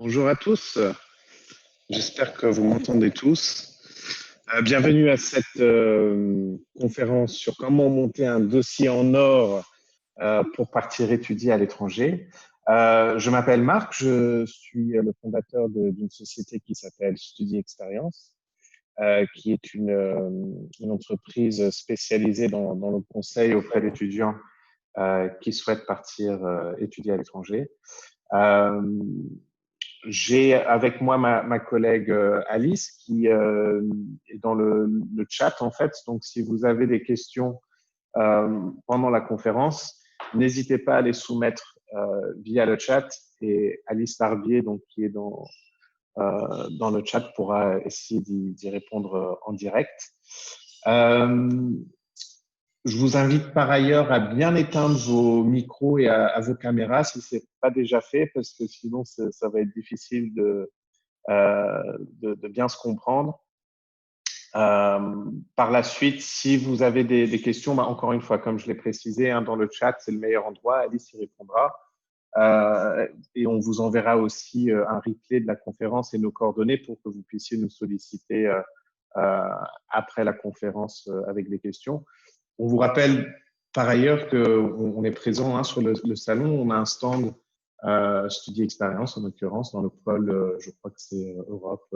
Bonjour à tous, j'espère que vous m'entendez tous. Bienvenue à cette conférence sur comment monter un dossier en or pour partir étudier à l'étranger. Je m'appelle Marc, je suis le fondateur d'une société qui s'appelle Study Experience, qui est une entreprise spécialisée dans le conseil auprès d'étudiants qui souhaitent partir étudier à l'étranger. J'ai avec moi ma collègue Alice qui est dans le chat en fait. Donc, si vous avez des questions pendant la conférence, n'hésitez pas à les soumettre via le chat et Alice Barbier, donc qui est dans le chat, pourra essayer d'y répondre en direct. Je vous invite par ailleurs à bien éteindre vos micros et à vos caméras si ce n'est pas déjà fait, parce que sinon ça va être difficile de bien se comprendre. Par la suite, si vous avez des questions, encore une fois, comme je l'ai précisé, dans le chat, c'est le meilleur endroit. Alice y répondra. Et on vous enverra aussi un replay de la conférence et nos coordonnées pour que vous puissiez nous solliciter après la conférence avec des questions. On vous rappelle par ailleurs qu'on est présent sur le salon. On a un stand Study Experience, en l'occurrence, dans le pôle, je crois que c'est Europe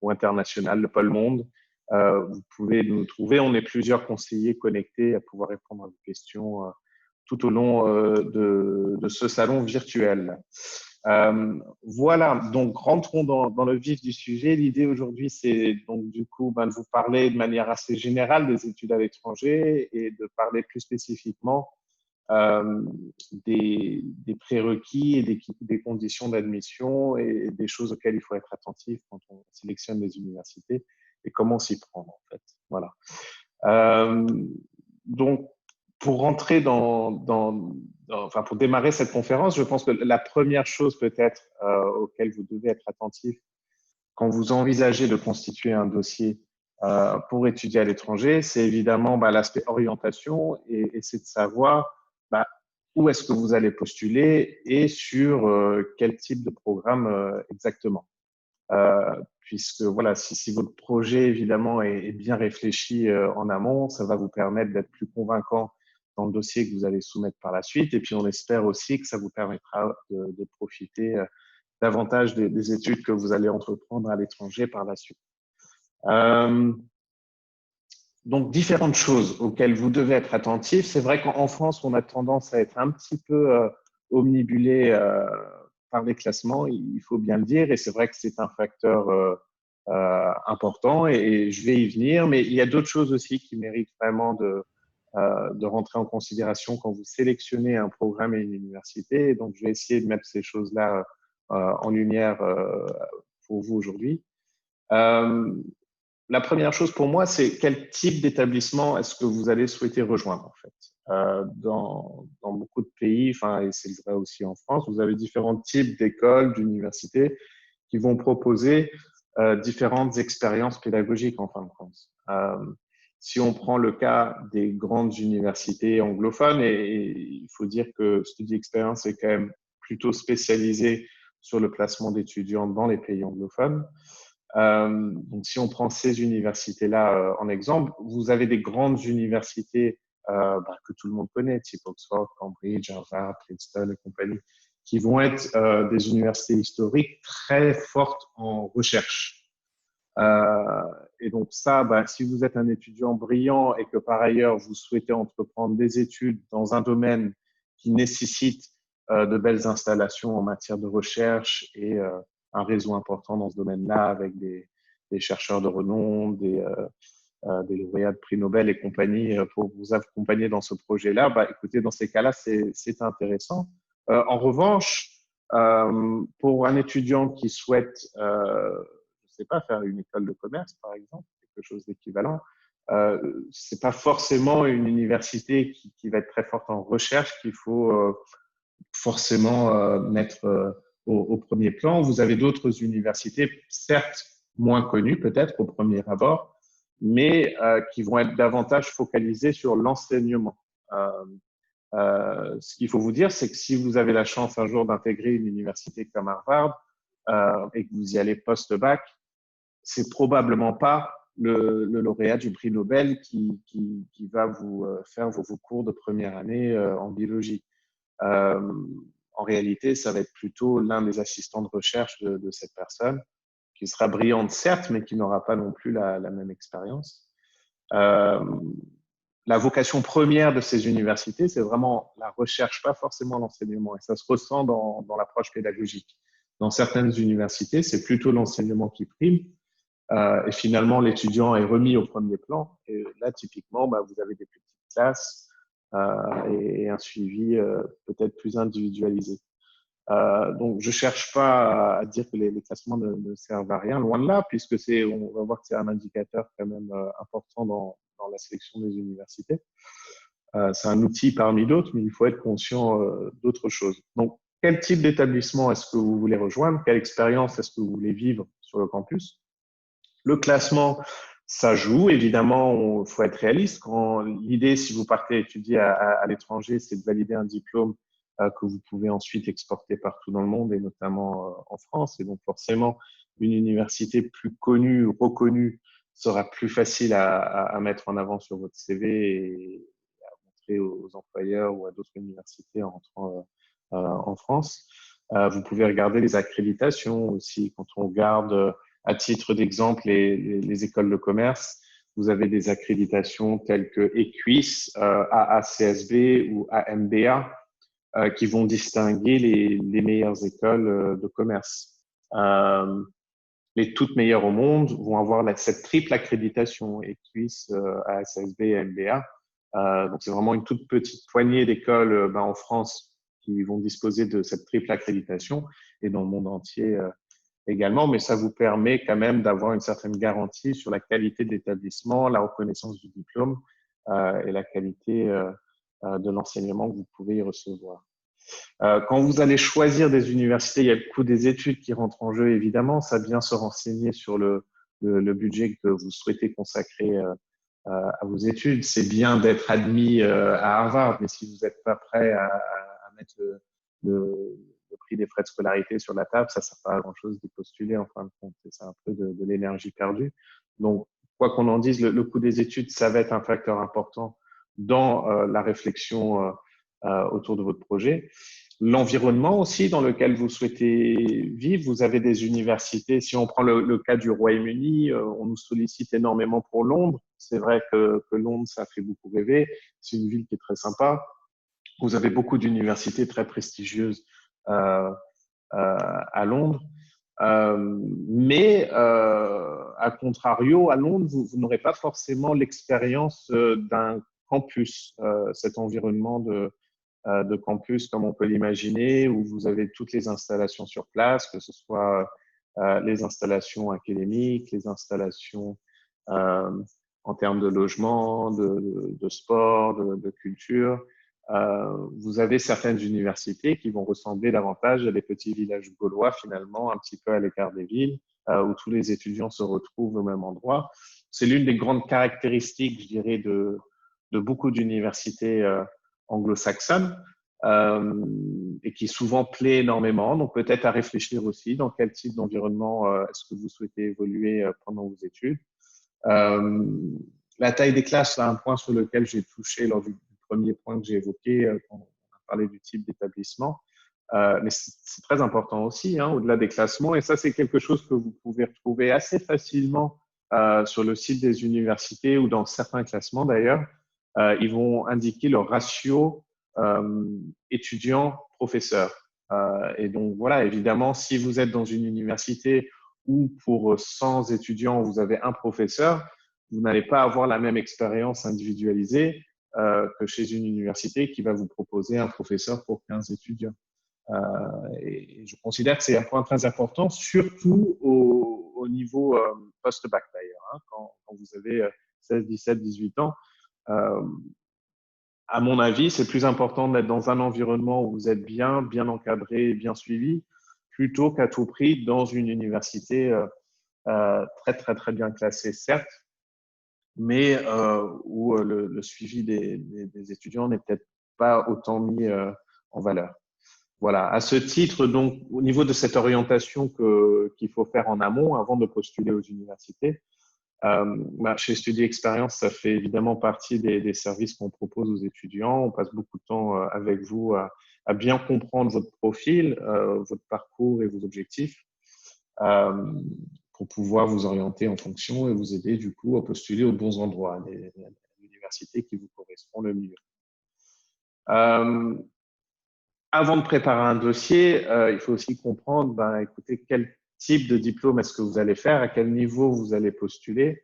ou international, le pôle monde. Vous pouvez nous trouver. On est plusieurs conseillers connectés à pouvoir répondre à vos questions tout au long de ce salon virtuel. Voilà, donc rentrons dans le vif du sujet. L'idée aujourd'hui, c'est donc du coup de vous parler de manière assez générale des études à l'étranger et de parler plus spécifiquement des prérequis et des conditions d'admission et des choses auxquelles il faut être attentif quand on sélectionne les universités et comment s'y prendre en fait. Voilà. Donc, pour rentrer enfin, pour démarrer cette conférence, je pense que la première chose peut-être auquel vous devez être attentif quand vous envisagez de constituer un dossier pour étudier à l'étranger, c'est évidemment l'aspect orientation et c'est de savoir où est-ce que vous allez postuler et sur quel type de programme exactement. Puisque voilà, si votre projet évidemment est bien réfléchi en amont, ça va vous permettre d'être plus convaincant dans le dossier que vous allez soumettre par la suite. Et puis on espère aussi que ça vous permettra de profiter davantage des études que vous allez entreprendre à l'étranger par la suite. Donc différentes choses auxquelles vous devez être attentif. C'est vrai qu'en France, on a tendance à être un petit peu omnibulé par les classements, il faut bien le dire, et c'est vrai que c'est un facteur important et je vais y venir, mais il y a d'autres choses aussi qui méritent vraiment de rentrer en considération quand vous sélectionnez un programme et une université. Et donc, je vais essayer de mettre ces choses-là en lumière pour vous aujourd'hui. La première chose pour moi, c'est quel type d'établissement est-ce que vous allez souhaiter rejoindre en fait. Dans beaucoup de pays, enfin, et c'est vrai aussi en France, vous avez différents types d'écoles, d'universités qui vont proposer différentes expériences pédagogiques en fin de compte. Si on prend le cas des grandes universités anglophones, et il faut dire que Study Experience est quand même plutôt spécialisé sur le placement d'étudiants dans les pays anglophones. Donc, si on prend ces universités-là en exemple, vous avez des grandes universités que tout le monde connaît, type Oxford, Cambridge, Harvard, Princeton et compagnie, qui vont être des universités historiques très fortes en recherche. Et donc ça, si vous êtes un étudiant brillant et que par ailleurs vous souhaitez entreprendre des études dans un domaine qui nécessite de belles installations en matière de recherche et un réseau important dans ce domaine-là avec des chercheurs de renom, des lauréats de prix Nobel et compagnie pour vous accompagner dans ce projet-là, écoutez, dans ces cas-là, c'est intéressant. En revanche, pour un étudiant qui souhaite, je sais pas, faire une école de commerce, par exemple, quelque chose d'équivalent, c'est pas forcément une université qui va être très forte en recherche qu'il faut forcément mettre au premier plan. Vous avez d'autres universités, certes moins connues peut-être au premier abord, mais qui vont être davantage focalisées sur l'enseignement. Ce qu'il faut vous dire, c'est que si vous avez la chance un jour d'intégrer une université comme Harvard, et que vous y allez post-bac, c'est probablement pas le lauréat du prix Nobel qui va vous faire vos cours de première année en biologie. Euh, En réalité, ça va être plutôt l'un des assistants de recherche de cette personne, qui sera brillante certes, mais qui n'aura pas non plus la même expérience. Euh, la vocation première de ces universités, c'est vraiment la recherche, pas forcément l'enseignement. Et ça se ressent dans l'approche pédagogique. Dans certaines universités, c'est plutôt l'enseignement qui prime. Et finalement, l'étudiant est remis au premier plan. Et là, typiquement, vous avez des petites classes et un suivi peut-être plus individualisé. Donc, je cherche pas à dire que les classements ne servent à rien, loin de là, puisque on va voir que c'est un indicateur quand même important dans la sélection des universités. C'est un outil parmi d'autres, mais il faut être conscient d'autres choses. Donc, quel type d'établissement est-ce que vous voulez rejoindre? Quelle expérience est-ce que vous voulez vivre sur le campus? Le classement, ça joue. Évidemment, il faut être réaliste. L'idée, si vous partez étudier à l'étranger, c'est de valider un diplôme que vous pouvez ensuite exporter partout dans le monde et notamment en France. Et donc, forcément, une université plus connue, reconnue, sera plus facile à mettre en avant sur votre CV et à montrer aux employeurs ou à d'autres universités en rentrant en France. Vous pouvez regarder les accréditations aussi. Quand on regarde à titre d'exemple, les écoles de commerce, vous avez des accréditations telles que EQUIS, AACSB ou AMBA qui vont distinguer les meilleures écoles de commerce. Les toutes meilleures au monde vont avoir cette triple accréditation, EQUIS, AACSB et AMBA. Donc, c'est vraiment une toute petite poignée d'écoles en France qui vont disposer de cette triple accréditation et dans le monde entier également, mais ça vous permet quand même d'avoir une certaine garantie sur la qualité de l'établissement, la reconnaissance du diplôme et la qualité de l'enseignement que vous pouvez y recevoir. Quand vous allez choisir des universités, il y a le coût des études qui rentre en jeu, évidemment. Ça bien se renseigner sur le budget que vous souhaitez consacrer à vos études. C'est bien d'être admis à Harvard, mais si vous n'êtes pas prêt à mettre le prix des frais de scolarité sur la table, ça ne sert pas à grand-chose d'y postuler en fin de compte. C'est un peu de l'énergie perdue. Donc, quoi qu'on en dise, le coût des études, ça va être un facteur important dans la réflexion autour de votre projet. L'environnement aussi dans lequel vous souhaitez vivre. Vous avez des universités, si on prend le cas du Royaume-Uni, on nous sollicite énormément pour Londres. C'est vrai que Londres, ça fait beaucoup rêver. C'est une ville qui est très sympa. Vous avez beaucoup d'universités très prestigieuses à Londres. Mais à contrario, à Londres, vous n'aurez pas forcément l'expérience d'un campus, cet environnement de campus comme on peut l'imaginer, où vous avez toutes les installations sur place, que ce soit les installations académiques, les installations en termes de logement, de sport, de culture. Vous avez certaines universités qui vont ressembler davantage à des petits villages gaulois finalement, un petit peu à l'écart des villes, où tous les étudiants se retrouvent au même endroit. C'est l'une des grandes caractéristiques, je dirais, de beaucoup d'universités anglo-saxonnes et qui souvent plaît énormément. Donc peut-être à réfléchir aussi dans quel type d'environnement est-ce que vous souhaitez évoluer pendant vos études. La taille des classes, c'est un point sur lequel j'ai touché lors du premier point que j'ai évoqué quand on a parlé du type d'établissement. Mais c'est très important aussi, hein, au-delà des classements. Et ça, c'est quelque chose que vous pouvez retrouver assez facilement sur le site des universités ou dans certains classements d'ailleurs. Ils vont indiquer leur ratio étudiants-professeurs. Et donc, voilà, évidemment, si vous êtes dans une université où pour 100 étudiants, vous avez un professeur, vous n'allez pas avoir la même expérience individualisée que chez une université qui va vous proposer un professeur pour 15 étudiants. Et je considère que c'est un point très important, surtout au niveau post-bac d'ailleurs. Hein, quand vous avez 16, 17, 18 ans, à mon avis, c'est plus important d'être dans un environnement où vous êtes bien encadré et bien suivi, plutôt qu'à tout prix dans une université très bien classée, certes, mais où le suivi des étudiants n'est peut-être pas autant mis en valeur. Voilà. À ce titre, donc, au niveau de cette orientation qu'il faut faire en amont avant de postuler aux universités, chez Study Experience, ça fait évidemment partie des services qu'on propose aux étudiants. On passe beaucoup de temps avec vous à bien comprendre votre profil, votre parcours et vos objectifs euh, pour pouvoir vous orienter en fonction et vous aider du coup à postuler aux bons endroits, les universités qui vous correspondent le mieux. Euh, Avant de préparer un dossier, il faut aussi comprendre, écoutez, quel type de diplôme est-ce que vous allez faire, à quel niveau vous allez postuler.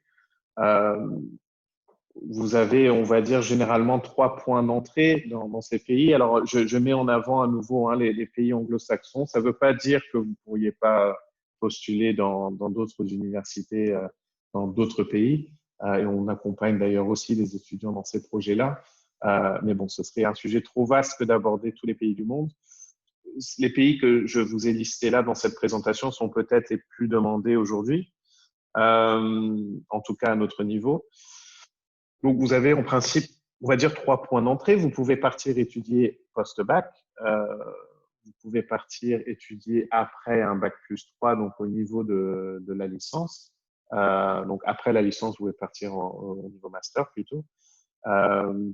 Euh, Vous avez, on va dire, généralement 3 points d'entrée dans ces pays. Alors, je mets en avant à nouveau les pays anglo-saxons. Ça ne veut pas dire que vous ne pourriez pas postuler dans d'autres universités, dans d'autres pays. Et on accompagne d'ailleurs aussi les étudiants dans ces projets-là. Mais bon, ce serait un sujet trop vaste que d'aborder tous les pays du monde. Les pays que je vous ai listés là dans cette présentation sont peut-être les plus demandés aujourd'hui, en tout cas à notre niveau. Donc, vous avez en principe, on va dire, 3 points d'entrée. Vous pouvez partir étudier post-bac. Euh, Vous pouvez partir étudier après un bac plus 3, donc au niveau de la licence. Donc, après la licence, vous pouvez partir au niveau master plutôt. Euh,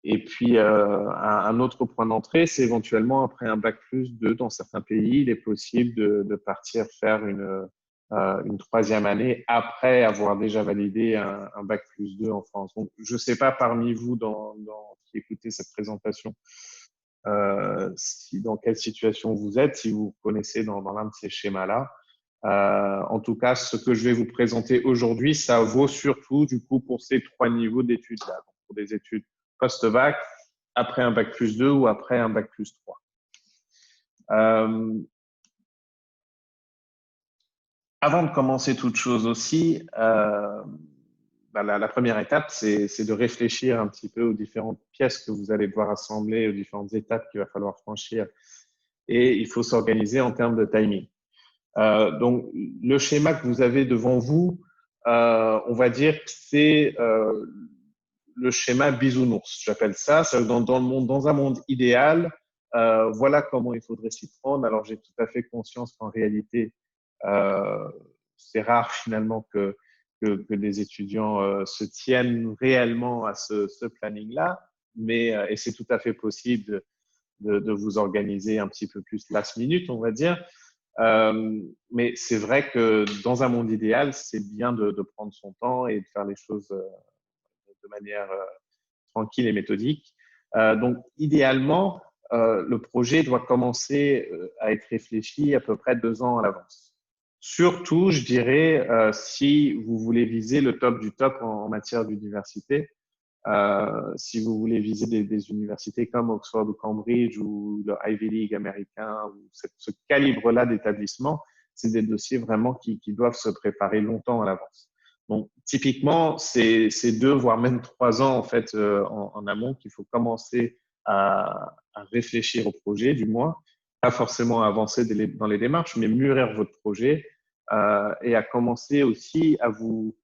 et puis, un autre point d'entrée, c'est éventuellement après un bac plus 2 dans certains pays, il est possible de partir faire une troisième année après avoir déjà validé un bac plus 2 en France. Donc, je ne sais pas parmi vous qui écoutez cette présentation, dans quelle situation vous êtes, si vous connaissez dans l'un de ces schémas-là. En tout cas, ce que je vais vous présenter aujourd'hui, ça vaut surtout du coup pour ces 3 niveaux d'études-là, donc pour des études post-bac, après un bac plus 2 ou après un bac plus 3. Avant de commencer toute chose aussi, la première étape, c'est de réfléchir un petit peu aux différentes pièces que vous allez devoir assembler, aux différentes étapes qu'il va falloir franchir. Et il faut s'organiser en termes de timing. Donc, le schéma que vous avez devant vous, on va dire que c'est le schéma bisounours, j'appelle ça. Dans le monde, dans un monde idéal, voilà comment il faudrait s'y prendre. Alors, j'ai tout à fait conscience qu'en réalité, euh, c'est rare finalement que des étudiants se tiennent réellement à ce planning-là, mais et c'est tout à fait possible de vous organiser un petit peu plus last minute, on va dire. Mais c'est vrai que dans un monde idéal, c'est bien de prendre son temps et de faire les choses de manière tranquille et méthodique. Donc, idéalement, le projet doit commencer à être réfléchi à peu près 2 ans à l'avance. Surtout, je dirais, si vous voulez viser le top du top en matière d'université, si vous voulez viser des universités comme Oxford ou Cambridge ou le Ivy League américain ou ce calibre-là d'établissement, c'est des dossiers vraiment qui doivent se préparer longtemps à l'avance. Donc, typiquement, c'est 2, voire même 3 ans en fait en amont qu'il faut commencer à réfléchir au projet, du moins, pas forcément à avancer dans les démarches, mais mûrir votre projet et à commencer aussi à vous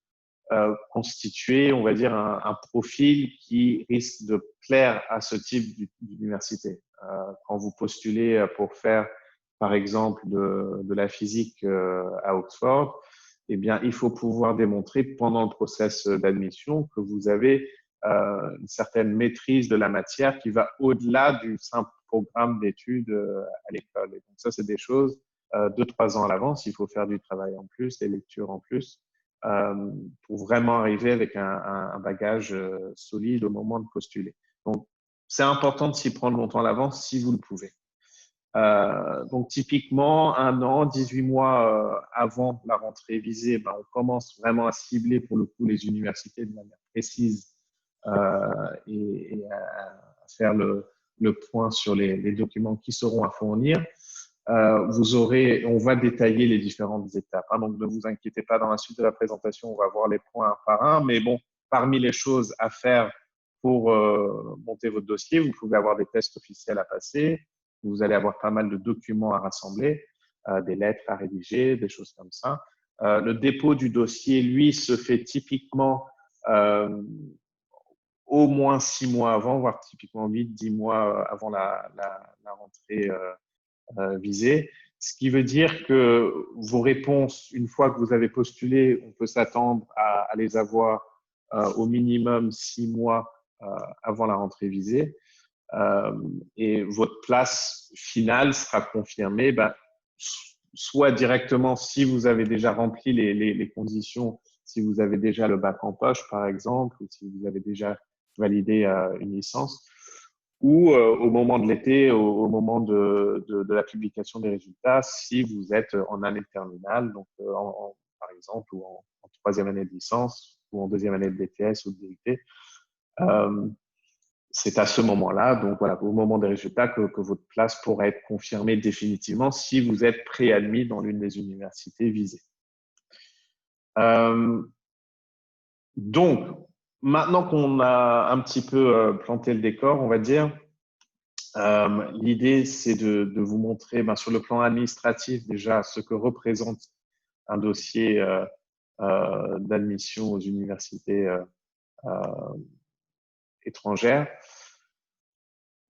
constituer, on va dire, un profil qui risque de plaire à ce type d'université. Quand vous postulez pour faire, par exemple, de la physique à Oxford, eh bien, il faut pouvoir démontrer pendant le process d'admission que vous avez une certaine maîtrise de la matière qui va au-delà du simple programme d'études à l'école. Et donc, ça, c'est des choses 2, 3 ans à l'avance. Il faut faire du travail en plus, des lectures en plus pour vraiment arriver avec un bagage solide au moment de postuler. Donc, c'est important de s'y prendre longtemps à l'avance si vous le pouvez. Donc, typiquement, 1 an, 18 mois avant la rentrée visée, on commence vraiment à cibler pour le coup les universités de manière précise et à faire le point sur les documents qui seront à fournir. On va détailler les différentes étapes. Donc, ne vous inquiétez pas, dans la suite de la présentation, on va voir les points un par un. Mais bon, parmi les choses à faire pour monter votre dossier, vous pouvez avoir des tests officiels à passer. Vous allez avoir pas mal de documents à rassembler, des lettres à rédiger, des choses comme ça. Le dépôt du dossier, lui, se fait typiquement au moins 6 mois avant, voire typiquement 8-10 mois avant la rentrée visée. Ce qui veut dire que vos réponses, une fois que vous avez postulé, on peut s'attendre à les avoir au minimum 6 mois avant la rentrée visée. Et votre place finale sera confirmée, soit directement si vous avez déjà rempli les conditions, si vous avez déjà le bac en poche, par exemple, ou si vous avez déjà validé une licence, ou au moment de l'été, au moment de la publication des résultats, si vous êtes en année de terminale, donc par exemple, ou en troisième année de licence, ou en deuxième année de BTS ou de DUT. C'est à ce moment-là, donc voilà, au moment des résultats, que votre place pourrait être confirmée définitivement si vous êtes préadmis dans l'une des universités visées. Donc, maintenant qu'on a un petit peu planté le décor, on va dire, l'idée, c'est de vous montrer sur le plan administratif déjà ce que représente un dossier d'admission aux universités étrangères.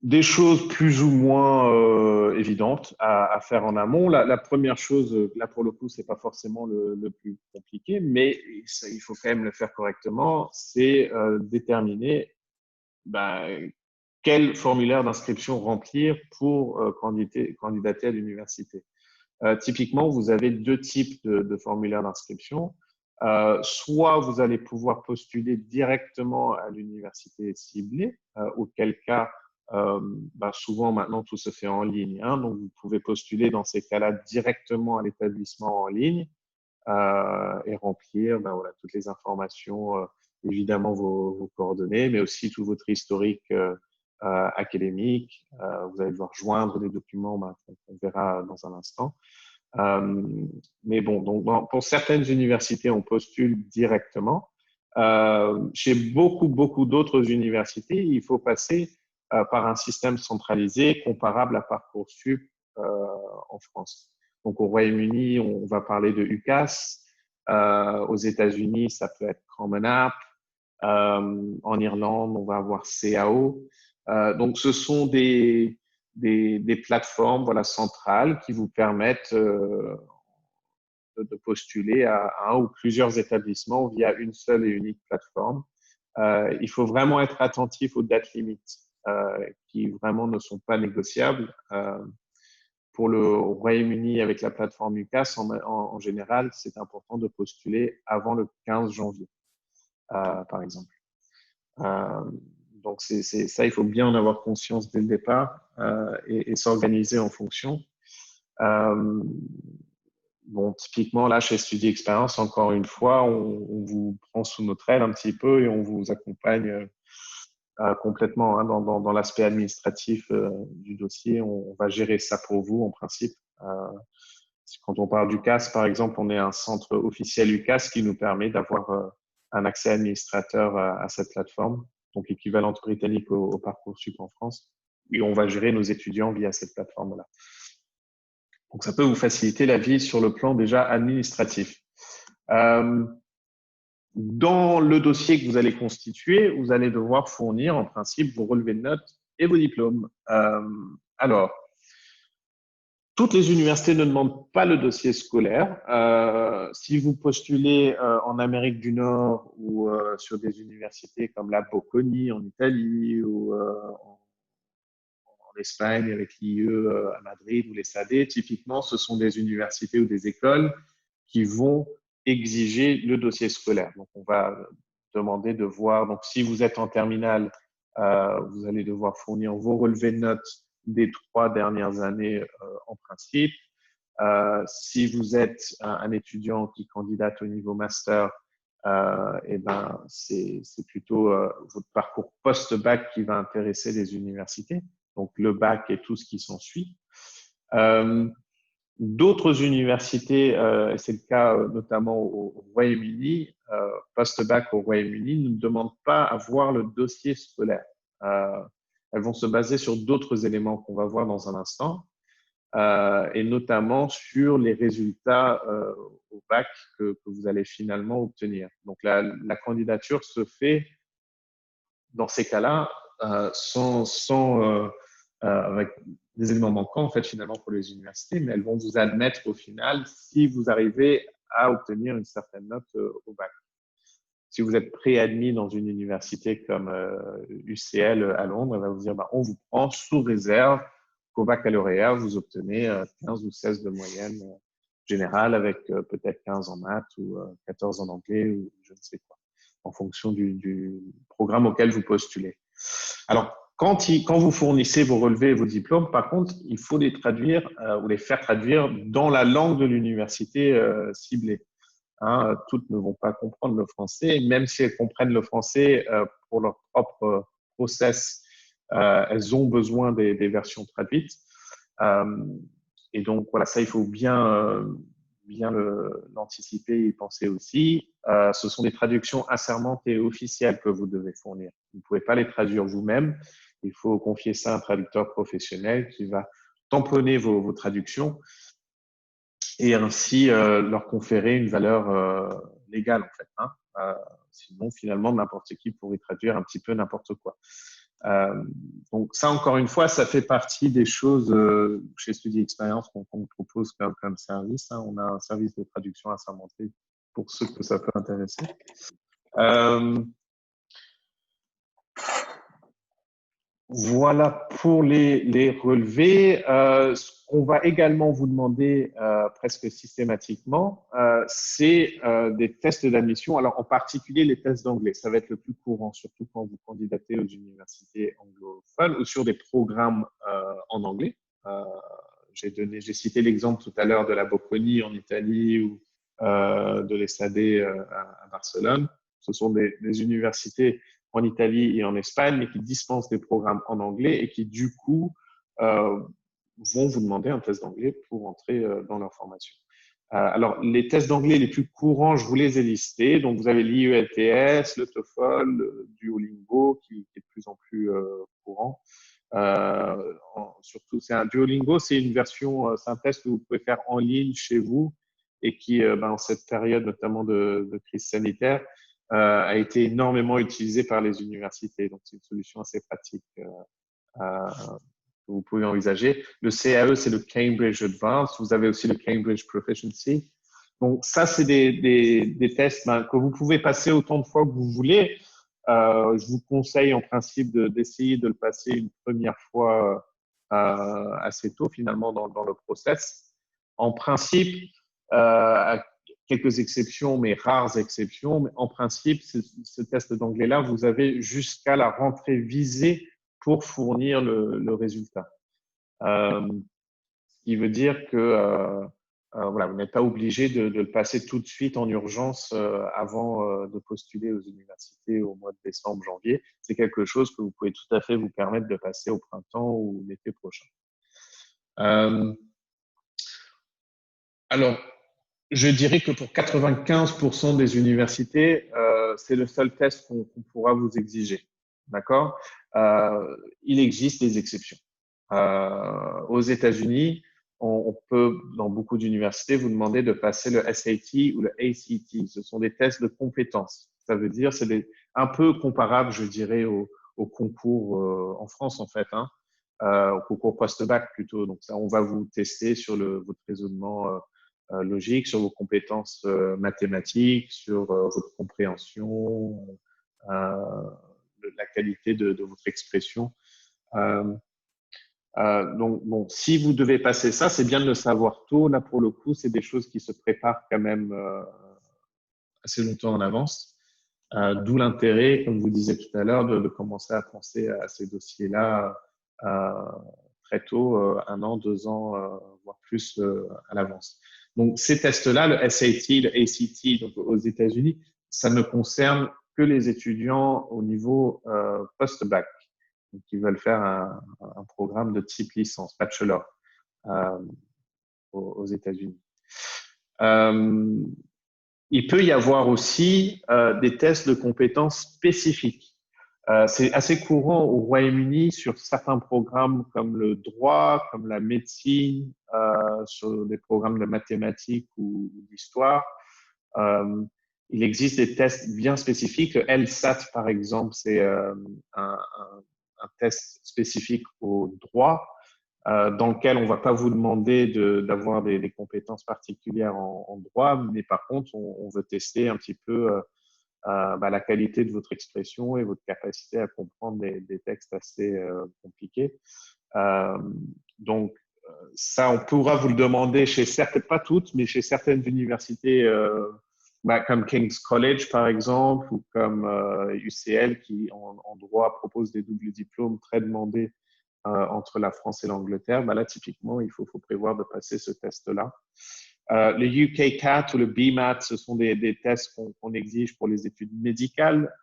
Des choses plus ou moins évidentes à faire en amont. La première chose, là pour le coup, c'est pas forcément le plus compliqué, mais il faut quand même le faire correctement, c'est déterminer quel formulaire d'inscription remplir pour candidater à l'université. Typiquement, vous avez deux types de formulaires d'inscription. Soit vous allez pouvoir postuler directement à l'université ciblée, auquel cas, souvent maintenant tout se fait en ligne. Donc, vous pouvez postuler dans ces cas-là directement à l'établissement en ligne et remplir toutes les informations, évidemment vos coordonnées, mais aussi tout votre historique académique. Vous allez devoir joindre des documents qu'on verra dans un instant. Mais bon, donc pour certaines universités, on postule directement. Chez beaucoup d'autres universités, il faut passer par un système centralisé comparable à Parcoursup en France. Donc au Royaume-Uni, on va parler de UCAS. Aux États-Unis, ça peut être Common App. En Irlande, on va avoir CAO. Donc ce sont des plateformes centrales qui vous permettent de postuler à un ou plusieurs établissements via une seule et unique plateforme. Il faut vraiment être attentif aux dates limites qui vraiment ne sont pas négociables. Pour le Royaume-Uni, avec la plateforme UCAS, en général, c'est important de postuler avant le 15 janvier, par exemple. Donc, ça, il faut bien en avoir conscience dès le départ et s'organiser en fonction. Typiquement, là, chez Studi Expérience, encore une fois, on vous prend sous notre aile un petit peu et on vous accompagne complètement dans l'aspect administratif du dossier. On va gérer ça pour vous, en principe. Quand on parle d'UCAS, par exemple, on est un centre officiel UCAS qui nous permet d'avoir un accès administrateur à cette plateforme, donc équivalente britannique au Parcoursup en France. Et on va gérer nos étudiants via cette plateforme-là. Donc, ça peut vous faciliter la vie sur le plan déjà administratif. Dans le dossier que vous allez constituer, vous allez devoir fournir en principe vos relevés de notes et vos diplômes. Alors, toutes les universités ne demandent pas le dossier scolaire. Si vous postulez en Amérique du Nord ou sur des universités comme la Bocconi en Italie ou en Espagne avec l'IE à Madrid ou les SAD, typiquement, ce sont des universités ou des écoles qui vont exiger le dossier scolaire. Donc, on va demander de voir, donc si vous êtes en terminale, vous allez devoir fournir vos relevés de notes des 3 dernières années en principe. Si vous êtes un étudiant qui candidate au niveau master, c'est plutôt votre parcours post-bac qui va intéresser les universités. Donc, le bac et tout ce qui s'ensuit. D'autres universités, et c'est le cas notamment au Royaume-Uni, post-bac au Royaume-Uni, ne demandent pas à voir le dossier scolaire. Elles vont se baser sur d'autres éléments qu'on va voir dans un instant, et notamment sur les résultats au bac que vous allez finalement obtenir. Donc, la candidature se fait dans ces cas-là, avec des éléments manquants, en fait, finalement, pour les universités, mais elles vont vous admettre au final si vous arrivez à obtenir une certaine note au bac. Si vous êtes préadmis dans une université comme UCL à Londres, elle va vous dire on vous prend sous réserve qu'au baccalauréat, vous obtenez 15 ou 16 de moyenne générale avec peut-être 15 en maths ou 14 en anglais ou je ne sais quoi, en fonction du programme auquel vous postulez. Alors, quand vous fournissez vos relevés et vos diplômes, par contre, il faut les traduire ou les faire traduire dans la langue de l'université ciblée. Hein, toutes ne vont pas comprendre le français, même si elles comprennent le français pour leur propre process, elles ont besoin des versions traduites. Et donc voilà, ça il faut bien l'anticiper et y penser aussi. Ce sont des traductions assermentées et officielles que vous devez fournir. Vous ne pouvez pas les traduire vous-même. Il faut confier ça à un traducteur professionnel qui va tamponner vos traductions et ainsi leur conférer une valeur légale en fait. Sinon, finalement, n'importe qui pourrait traduire un petit peu n'importe quoi. Donc ça, encore une fois, ça fait partie des choses chez Study Experience qu'on propose comme service. On a un service de traduction assermenté pour ceux que ça peut intéresser. Voilà pour les relevés. Ce qu'on va également vous demander presque systématiquement, c'est des tests d'admission. Alors, en particulier, les tests d'anglais. Ça va être le plus courant, surtout quand vous candidatez aux universités anglophones ou sur des programmes en anglais. J'ai cité l'exemple tout à l'heure de la Bocconi en Italie ou de l'ESAD à Barcelone. Ce sont des universités en Italie et en Espagne, mais qui dispensent des programmes en anglais et qui, du coup, vont vous demander un test d'anglais pour entrer dans leur formation. Alors, les tests d'anglais les plus courants, je vous les ai listés. Donc, vous avez l'IELTS, le TOEFL, le Duolingo, qui est de plus en plus courant. Surtout, c'est un Duolingo, c'est une version, c'est un test que vous pouvez faire en ligne chez vous et qui, en cette période notamment de crise sanitaire, a été énormément utilisé par les universités. Donc, c'est une solution assez pratique que vous pouvez envisager. Le CAE, c'est le Cambridge Advanced. Vous avez aussi le Cambridge Proficiency. Donc, ça, c'est des tests que vous pouvez passer autant de fois que vous voulez. Je vous conseille en principe d'essayer de le passer une première fois assez tôt, finalement, dans le process. En principe, à quelques exceptions, mais rares exceptions, mais en principe, ce test d'anglais-là, vous avez jusqu'à la rentrée visée pour fournir le résultat. Ce qui veut dire que voilà, vous n'êtes pas obligé de le passer tout de suite en urgence avant de postuler aux universités au mois de décembre, janvier. C'est quelque chose que vous pouvez tout à fait vous permettre de passer au printemps ou l'été prochain. Alors, je dirais que pour 95% des universités, c'est le seul test qu'on pourra vous exiger. D'accord? Il existe des exceptions. Aux États-Unis, on peut, dans beaucoup d'universités, vous demander de passer le SAT ou le ACT. Ce sont des tests de compétences. Ça veut dire, c'est un peu comparable, je dirais, au concours en France, en fait, au concours post-bac plutôt. Donc, ça, on va vous tester sur votre raisonnement logique, sur vos compétences mathématiques, sur votre compréhension, la qualité de votre expression. Donc, bon, si vous devez passer ça, c'est bien de le savoir tôt. Là, pour le coup, c'est des choses qui se préparent quand même assez longtemps en avance. D'où l'intérêt, comme vous disiez tout à l'heure, de commencer à penser à ces dossiers-là très tôt, 1 an, 2 ans, voire plus à l'avance. Donc, ces tests-là, le SAT, le ACT, donc aux États-Unis, ça ne concerne que les étudiants au niveau post-bac, qui veulent faire un programme de type licence, bachelor, aux États-Unis. Il peut y avoir aussi des tests de compétences spécifiques. C'est assez courant au Royaume-Uni sur certains programmes comme le droit, comme la médecine, sur des programmes de mathématiques ou d'histoire. il existe des tests bien spécifiques. Le LSAT, par exemple, c'est un test spécifique au droit dans lequel on ne va pas vous demander d'avoir des compétences particulières en droit, mais par contre, on veut tester un petit peu la qualité de votre expression et votre capacité à comprendre des textes assez compliqués. Euh, donc, ça, on pourra vous le demander chez certaines, pas toutes, mais chez certaines universités comme King's College, par exemple, ou comme UCL, qui en droit propose des doubles diplômes très demandés entre la France et l'Angleterre. Là, typiquement, il faut prévoir de passer ce test-là. Le UK-CAT ou le BMAT, ce sont des tests qu'on exige pour les études médicales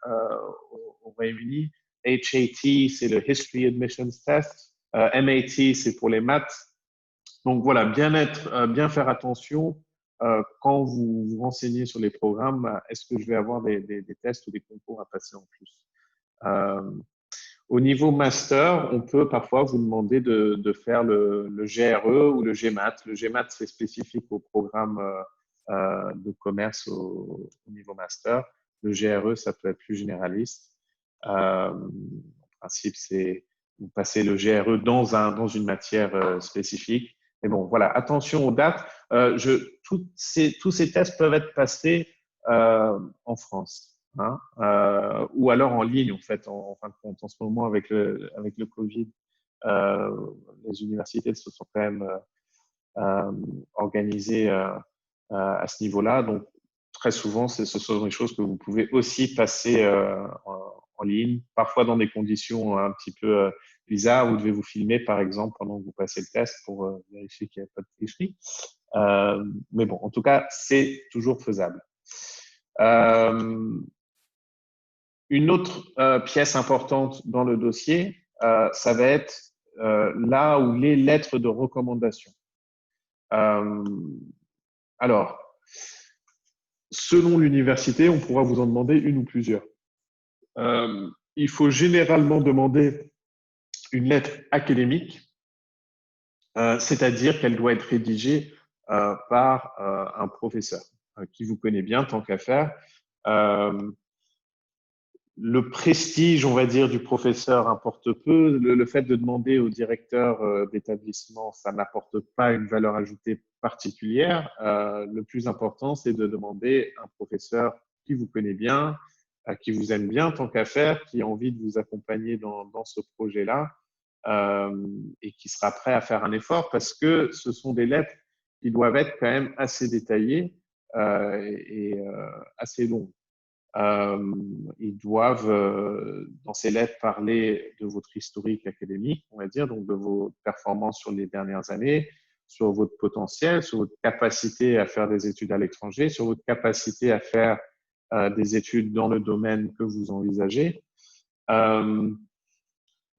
au Royaume-Uni. HAT, c'est le History Admissions Test. MAT, c'est pour les maths. Donc voilà, bien faire attention quand vous vous renseignez sur les programmes. Est-ce que je vais avoir des tests ou des concours à passer en plus? Au niveau master, on peut parfois vous demander de faire le GRE ou le GMAT. Le GMAT, c'est spécifique au programme de commerce au niveau master. Le GRE, ça peut être plus généraliste. En principe, c'est vous passez le GRE dans une matière spécifique. Mais bon, voilà, attention aux dates. Tous ces tests peuvent être passés en France. Hein, ou alors en ligne, en fait, en fin de compte. En ce moment, avec le Covid, les universités se sont quand même organisées à ce niveau-là. Donc, très souvent, ce sont des choses que vous pouvez aussi passer en ligne, parfois dans des conditions un petit peu bizarres. Vous devez vous filmer, par exemple, pendant que vous passez le test pour vérifier qu'il n'y a pas de tricherie. Mais bon, en tout cas, c'est toujours faisable. Une autre pièce importante dans le dossier, ça va être là où les lettres de recommandation. Alors, selon l'université, on pourra vous en demander une ou plusieurs. Il faut généralement demander une lettre académique, c'est-à-dire qu'elle doit être rédigée par un professeur qui vous connaît bien, tant qu'à faire. Le prestige, on va dire, du professeur importe peu. Le fait de demander au directeur d'établissement, ça n'apporte pas une valeur ajoutée particulière. Le plus important, c'est de demander un professeur qui vous connaît bien, qui vous aime bien tant qu'à faire, qui a envie de vous accompagner dans ce projet-là et qui sera prêt à faire un effort parce que ce sont des lettres qui doivent être quand même assez détaillées et assez longues. Ils doivent, dans ces lettres, parler de votre historique académique, on va dire, donc de vos performances sur les dernières années, sur votre potentiel, sur votre capacité à faire des études à l'étranger, sur votre capacité à faire des études dans le domaine que vous envisagez.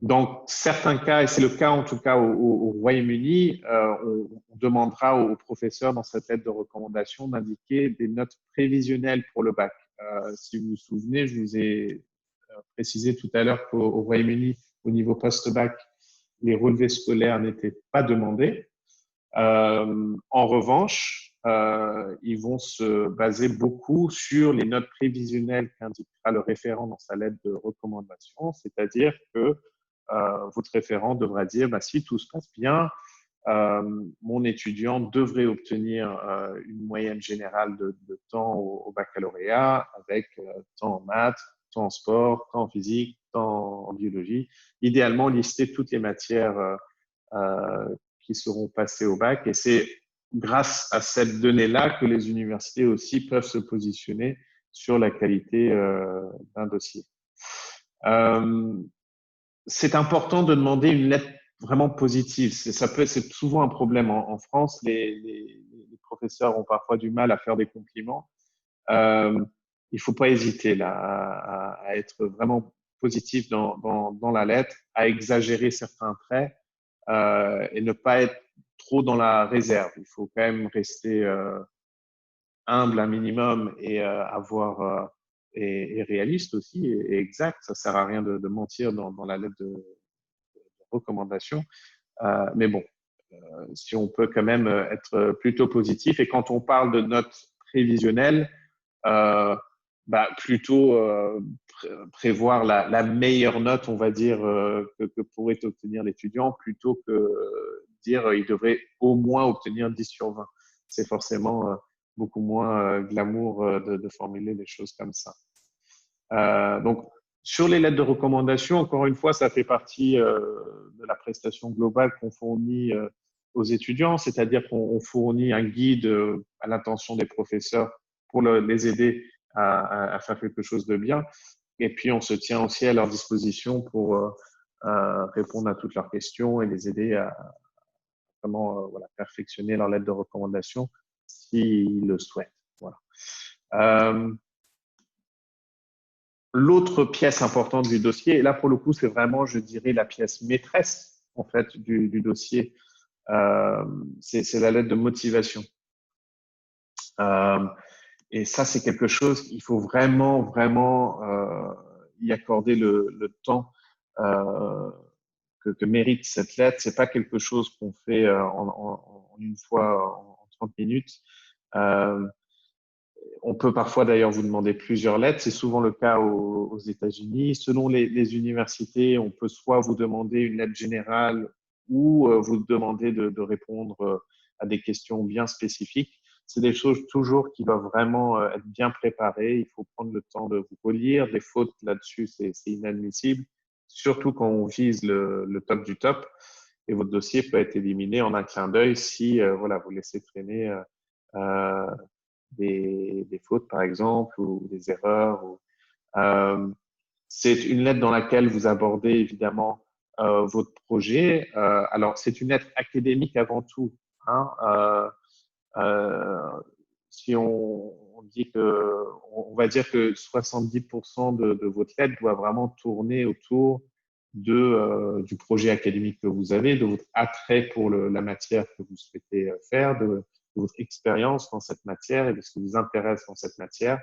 Dans certains cas, et c'est le cas en tout cas au Royaume-Uni, on demandera aux professeurs dans cette lettre de recommandation d'indiquer des notes prévisionnelles pour le bac. Si vous vous souvenez, je vous ai précisé tout à l'heure qu'au Royaume-Uni, au niveau post-bac, les relevés scolaires n'étaient pas demandés. En revanche, ils vont se baser beaucoup sur les notes prévisionnelles qu'indiquera le référent dans sa lettre de recommandation, c'est-à-dire que votre référent devra dire si tout se passe bien, mon étudiant devrait obtenir une moyenne générale de temps au baccalauréat avec temps en maths, temps en sport, temps en physique, temps en biologie. Idéalement, lister toutes les matières qui seront passées au bac. Et c'est grâce à cette donnée-là que les universités aussi peuvent se positionner sur la qualité d'un dossier. C'est important de demander une lettre vraiment positive. C'est souvent un problème en France. Les professeurs ont parfois du mal à faire des compliments. Il faut pas hésiter là à être vraiment positif dans la lettre, à exagérer certains traits et ne pas être trop dans la réserve. Il faut quand même rester humble un minimum et avoir et réaliste aussi et exact. Ça sert à rien de mentir dans la lettre de recommandation. Mais bon, si on peut quand même être plutôt positif. Et quand on parle de notes prévisionnelles, plutôt prévoir la meilleure note, on va dire, que pourrait obtenir l'étudiant, plutôt que dire il devrait au moins obtenir 10 sur 20. C'est forcément beaucoup moins glamour de formuler les choses comme ça. Donc, sur les lettres de recommandation, encore une fois, ça fait partie de la prestation globale qu'on fournit aux étudiants, c'est-à-dire qu'on fournit un guide à l'intention des professeurs pour les aider à faire quelque chose de bien. Et puis, on se tient aussi à leur disposition pour répondre à toutes leurs questions et les aider à vraiment perfectionner leur lettre de recommandation s'ils le souhaitent. Voilà. L'autre pièce importante du dossier, et là pour le coup c'est vraiment, je dirais, la pièce maîtresse en fait du dossier, c'est la lettre de motivation. Et ça c'est quelque chose qu'il faut vraiment y accorder le temps que mérite cette lettre. C'est pas quelque chose qu'on fait en une fois en 30 minutes. On peut parfois d'ailleurs vous demander plusieurs lettres. C'est souvent le cas aux États-Unis. Selon les universités, on peut soit vous demander une lettre générale ou vous demander de répondre à des questions bien spécifiques. C'est des choses toujours qui doivent vraiment être bien préparées. Il faut prendre le temps de vous relire. Des fautes là-dessus, c'est inadmissible, surtout quand on vise le top du top. Et votre dossier peut être éliminé en un clin d'œil si vous laissez traîner des fautes, par exemple, ou des erreurs. C'est une lettre dans laquelle vous abordez évidemment votre projet. Alors, c'est une lettre académique avant tout. Hein. Si on dit que, on va dire que 70% de votre lettre doit vraiment tourner autour du projet académique que vous avez, de votre attrait pour la matière que vous souhaitez faire, de votre expérience dans cette matière et de ce qui vous intéresse dans cette matière.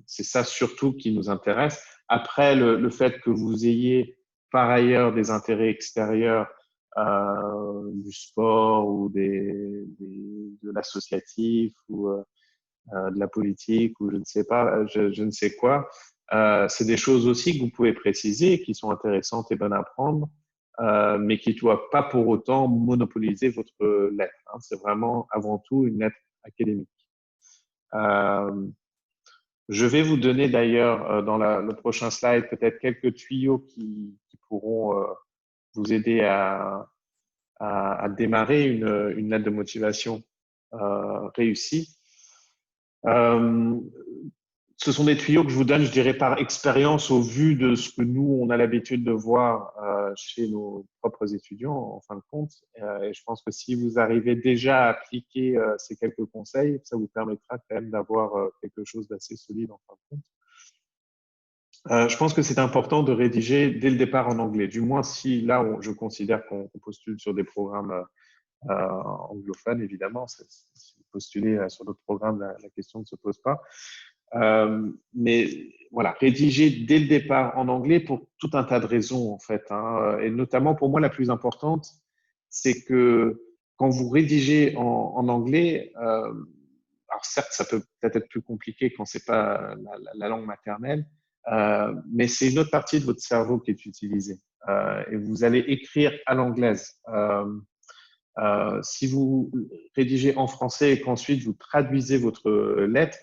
C'est ça surtout qui nous intéresse. Après, le fait que vous ayez par ailleurs des intérêts extérieurs, du sport ou de l'associatif ou de la politique ou je ne sais pas, je ne sais quoi. C'est des choses aussi que vous pouvez préciser, qui sont intéressantes et bonnes à prendre, mais qui ne doivent pas pour autant monopoliser votre lettre. Hein. C'est vraiment avant tout une lettre académique. Je vais vous donner d'ailleurs dans le prochain slide peut-être quelques tuyaux qui pourront vous aider à démarrer une lettre de motivation réussie. Ce sont des tuyaux que je vous donne, je dirais, par expérience au vu de ce que nous, on a l'habitude de voir chez nos propres étudiants, en fin de compte. Et je pense que si vous arrivez déjà à appliquer ces quelques conseils, ça vous permettra quand même d'avoir quelque chose d'assez solide, en fin de compte. Je pense que c'est important de rédiger dès le départ en anglais, du moins si là, je considère qu'on postule sur des programmes anglophones, évidemment. Si vous postulez sur d'autres programmes, la question ne se pose pas. Mais voilà, rédiger dès le départ en anglais pour tout un tas de raisons en fait. Hein. Et notamment pour moi la plus importante, c'est que quand vous rédigez en anglais, alors certes ça peut peut-être être plus compliqué quand c'est pas la langue maternelle, mais c'est une autre partie de votre cerveau qui est utilisée. Et vous allez écrire à l'anglaise. Si vous rédigez en français et qu'ensuite vous traduisez votre lettre,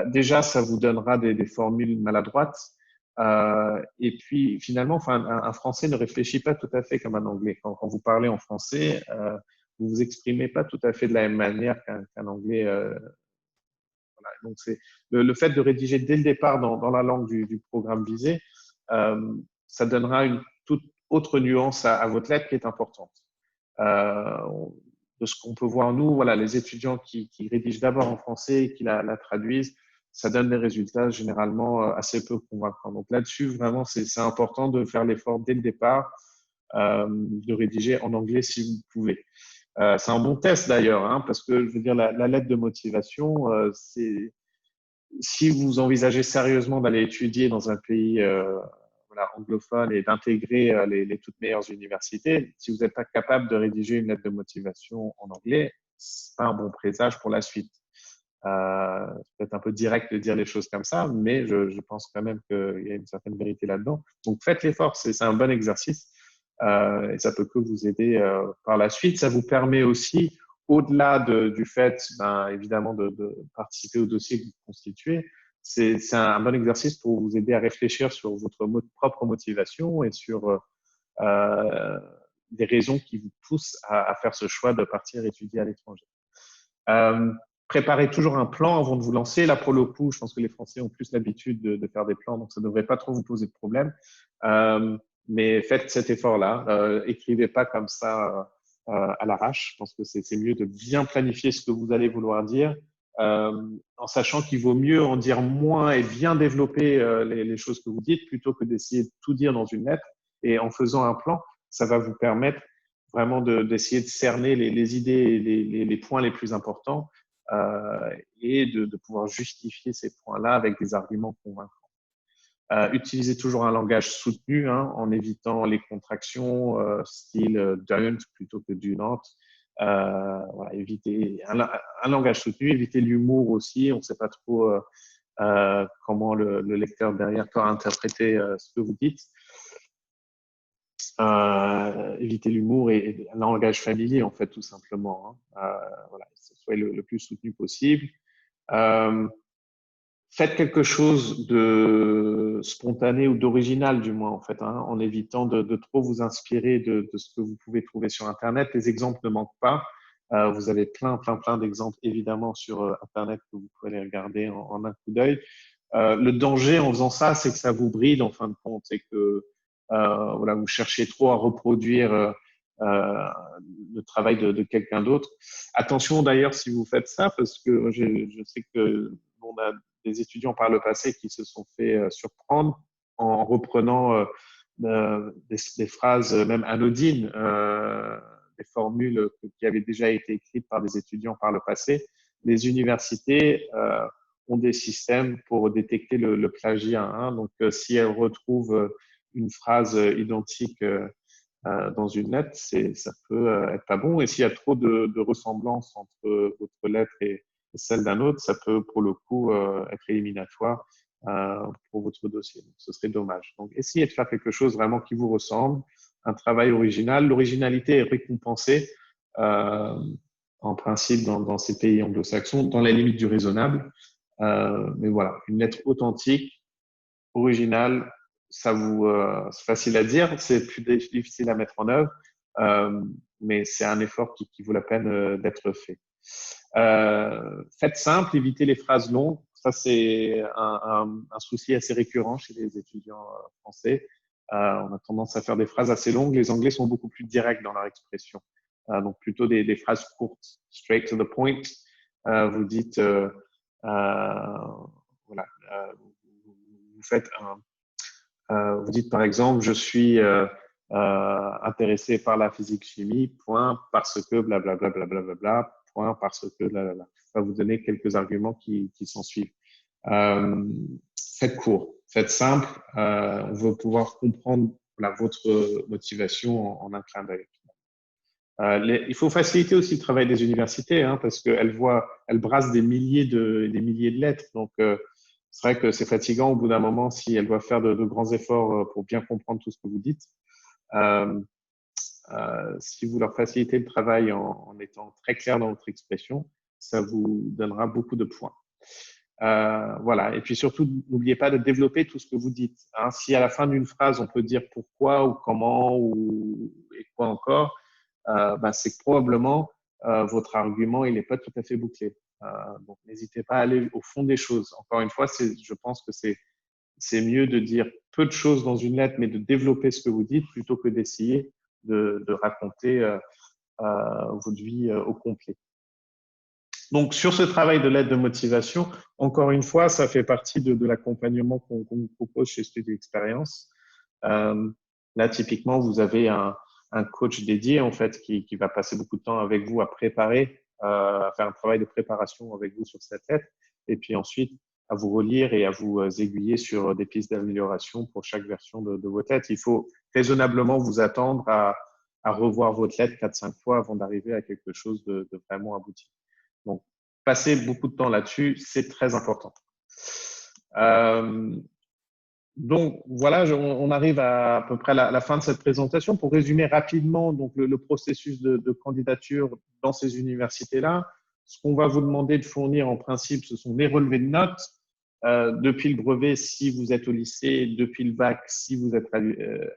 déjà, ça vous donnera des formules maladroites. Et puis, finalement, un Français ne réfléchit pas tout à fait comme un Anglais. Quand vous parlez en français, vous vous exprimez pas tout à fait de la même manière qu'un Anglais. Voilà. Donc, c'est le fait de rédiger dès le départ dans la langue du programme visé, ça donnera une toute autre nuance à votre lettre qui est importante. De ce qu'on peut voir nous, voilà, les étudiants qui rédigent d'abord en français et qui la traduisent, ça donne des résultats généralement assez peu convaincants. Donc là-dessus, vraiment, c'est important de faire l'effort dès le départ, de rédiger en anglais si vous pouvez. C'est un bon test d'ailleurs, hein, parce que je veux dire, la lettre de motivation, c'est si vous envisagez sérieusement d'aller étudier dans un pays anglophone et d'intégrer les toutes meilleures universités, si vous n'êtes pas capable de rédiger une lettre de motivation en anglais, c'est pas un bon présage pour la suite. C'est peut-être un peu direct de dire les choses comme ça, mais je pense quand même qu'il y a une certaine vérité là-dedans. Donc, faites l'effort, c'est un bon exercice et ça peut que vous aider par la suite. Ça vous permet aussi, au-delà du fait, évidemment, de participer au dossier que vous constituez, c'est un bon exercice pour vous aider à réfléchir sur votre propre motivation et sur des raisons qui vous poussent à faire ce choix de partir étudier à l'étranger. Euh, Préparez toujours un plan avant de vous lancer. Là, pour le coup, je pense que les Français ont plus l'habitude de faire des plans, donc ça ne devrait pas trop vous poser de problème. Mais faites cet effort-là. Écrivez pas comme ça à l'arrache. Je pense que c'est mieux de bien planifier ce que vous allez vouloir dire, en sachant qu'il vaut mieux en dire moins et bien développer les choses que vous dites plutôt que d'essayer de tout dire dans une lettre. Et en faisant un plan, ça va vous permettre vraiment d'essayer de cerner les idées, les points les plus importants et de pouvoir justifier ces points-là avec des arguments convaincants. Utilisez toujours un langage soutenu en évitant les contractions style don't plutôt que do not. Voilà, évitez un langage soutenu, évitez l'humour aussi. On ne sait pas trop comment le lecteur derrière peut interpréter ce que vous dites. Éviter l'humour et un langage familier, en fait, tout simplement. Voilà, soyez le plus soutenu possible. Faites quelque chose de spontané ou d'original, du moins, en fait, en évitant de trop vous inspirer de ce que vous pouvez trouver sur Internet. Les exemples ne manquent pas. Vous avez plein d'exemples, évidemment, sur Internet que vous pouvez les regarder en un coup d'œil. Le danger en faisant ça, c'est que ça vous bride en fin de compte, c'est que voilà, vous cherchez trop à reproduire le travail de quelqu'un d'autre. Attention d'ailleurs si vous faites ça, parce que je sais que on a des étudiants par le passé qui se sont fait surprendre en reprenant des phrases même anodines, des formules qui avaient déjà été écrites par des étudiants par le passé. Les universités ont des systèmes pour détecter le plagiat. Donc, si elles retrouvent une phrase identique dans une lettre, ça peut être pas bon. Et s'il y a trop de ressemblance entre votre lettre et celle d'un autre, ça peut pour le coup être éliminatoire pour votre dossier. Donc, ce serait dommage. Donc, essayez de faire quelque chose vraiment qui vous ressemble, un travail original. L'originalité est récompensée euh, en principe dans ces pays anglo-saxons, dans la limite du raisonnable. Mais voilà, une lettre authentique, originale, c'est facile à dire, c'est plus difficile à mettre en œuvre, mais c'est un effort qui vaut la peine d'être fait. Faites simple, évitez les phrases longues. Ça, c'est un souci assez récurrent chez les étudiants français. On a tendance à faire des phrases assez longues. Les Anglais sont beaucoup plus directs dans leur expression. Donc, plutôt des phrases courtes, straight to the point. Vous dites, voilà, vous faites vous dites par exemple, je suis intéressé par la physique-chimie, point, parce que blablabla, blablabla, point, parce que blablabla. Ça va vous donner quelques arguments qui s'en suivent. Faites court, faites simple. On veut pouvoir comprendre votre motivation en un clin d'œil. Il faut faciliter aussi le travail des universités parce qu'elles brassent des milliers de lettres. Donc, c'est vrai que c'est fatigant au bout d'un moment si elles doivent faire de grands efforts pour bien comprendre tout ce que vous dites. Si vous leur facilitez le travail en étant très clair dans votre expression, ça vous donnera beaucoup de points. Voilà. Et puis surtout, n'oubliez pas de développer tout ce que vous dites. Si à la fin d'une phrase, on peut dire pourquoi ou comment et quoi encore, c'est que probablement votre argument il n'est pas tout à fait bouclé. Donc n'hésitez pas à aller au fond des choses. Encore une fois, je pense que c'est mieux de dire peu de choses dans une lettre, mais de développer ce que vous dites plutôt que d'essayer de raconter votre vie au complet. Donc, sur ce travail de lettre de motivation, encore une fois, ça fait partie de l'accompagnement qu'on vous propose chez Studio Experience. Là, typiquement, vous avez un coach dédié, en fait, qui va passer beaucoup de temps avec vous à préparer, à faire un travail de préparation avec vous sur cette lettre, et puis ensuite à vous relire et à vous aiguiller sur des pistes d'amélioration pour chaque version de votre lettre. Il faut raisonnablement vous attendre à revoir votre lettre 4-5 fois avant d'arriver à quelque chose de vraiment abouti. Donc, passer beaucoup de temps là-dessus, c'est très important. Euh, donc voilà, on arrive à peu près à la fin de cette présentation. Pour résumer rapidement donc le processus de candidature dans ces universités-là, ce qu'on va vous demander de fournir en principe, ce sont des relevés de notes depuis le brevet si vous êtes au lycée, depuis le bac si vous êtes à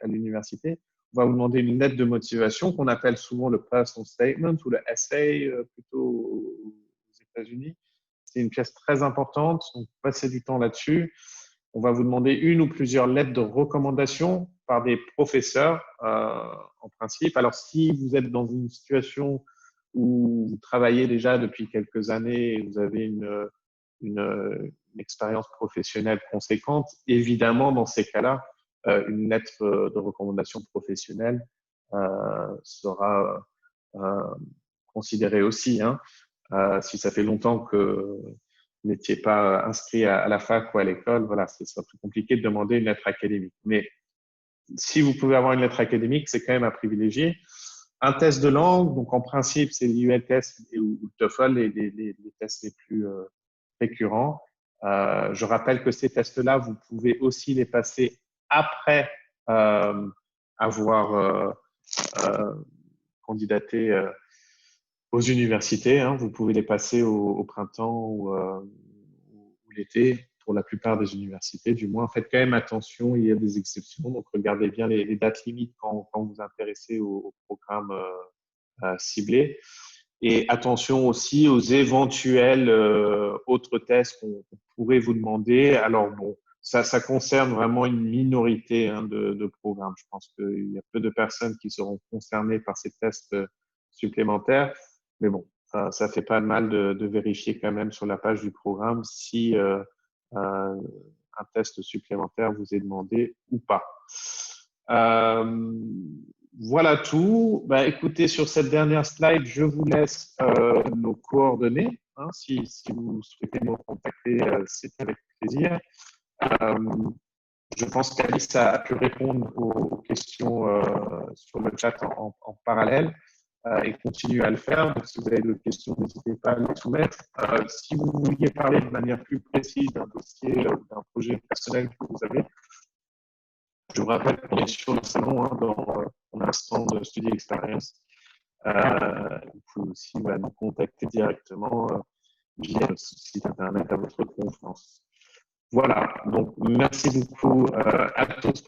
l'université. On va vous demander une lettre de motivation qu'on appelle souvent le personal statement ou le essay plutôt aux États-Unis. C'est une pièce très importante, donc passez du temps là-dessus. On va vous demander une ou plusieurs lettres de recommandation par des professeurs en principe. Alors, si vous êtes dans une situation où vous travaillez déjà depuis quelques années et vous avez une expérience professionnelle conséquente, évidemment, dans ces cas-là, une lettre de recommandation professionnelle sera considérée aussi. Hein. Si ça fait longtemps que vous n'étiez pas inscrit à la fac ou à l'école, voilà, ce sera plus compliqué de demander une lettre académique. Mais si vous pouvez avoir une lettre académique, c'est quand même à privilégier. Un test de langue, donc en principe, c'est l'ULTS ou le TOEFL, les tests les plus récurrents. Je rappelle que ces tests-là, vous pouvez aussi les passer après avoir candidaté aux universités. Hein. Vous pouvez les passer au printemps ou l'été pour la plupart des universités. Du moins, faites quand même attention, il y a des exceptions. Donc, regardez bien les dates limites quand vous vous intéressez au programme ciblé. Et attention aussi aux éventuels autres tests qu'on pourrait vous demander. Alors, bon, ça concerne vraiment une minorité hein, de programmes. Je pense qu'il y a peu de personnes qui seront concernées par ces tests supplémentaires. Mais bon, ça fait pas de mal de vérifier quand même sur la page du programme si un test supplémentaire vous est demandé ou pas. Voilà tout. Bah, écoutez, sur cette dernière slide, je vous laisse nos coordonnées. Hein, si vous souhaitez nous contacter, c'est avec plaisir. Je pense qu'Alice a pu répondre aux questions sur le chat en parallèle et continue à le faire. Donc, si vous avez d'autres questions, n'hésitez pas à les soumettre. Si vous vouliez parler de manière plus précise d'un dossier ou d'un projet personnel que vous avez, je vous rappelle qu'on est sur le salon hein, dans l'instant de Study Experience. Vous pouvez aussi nous contacter directement via le site internet à votre confiance. Voilà, donc merci beaucoup à tous.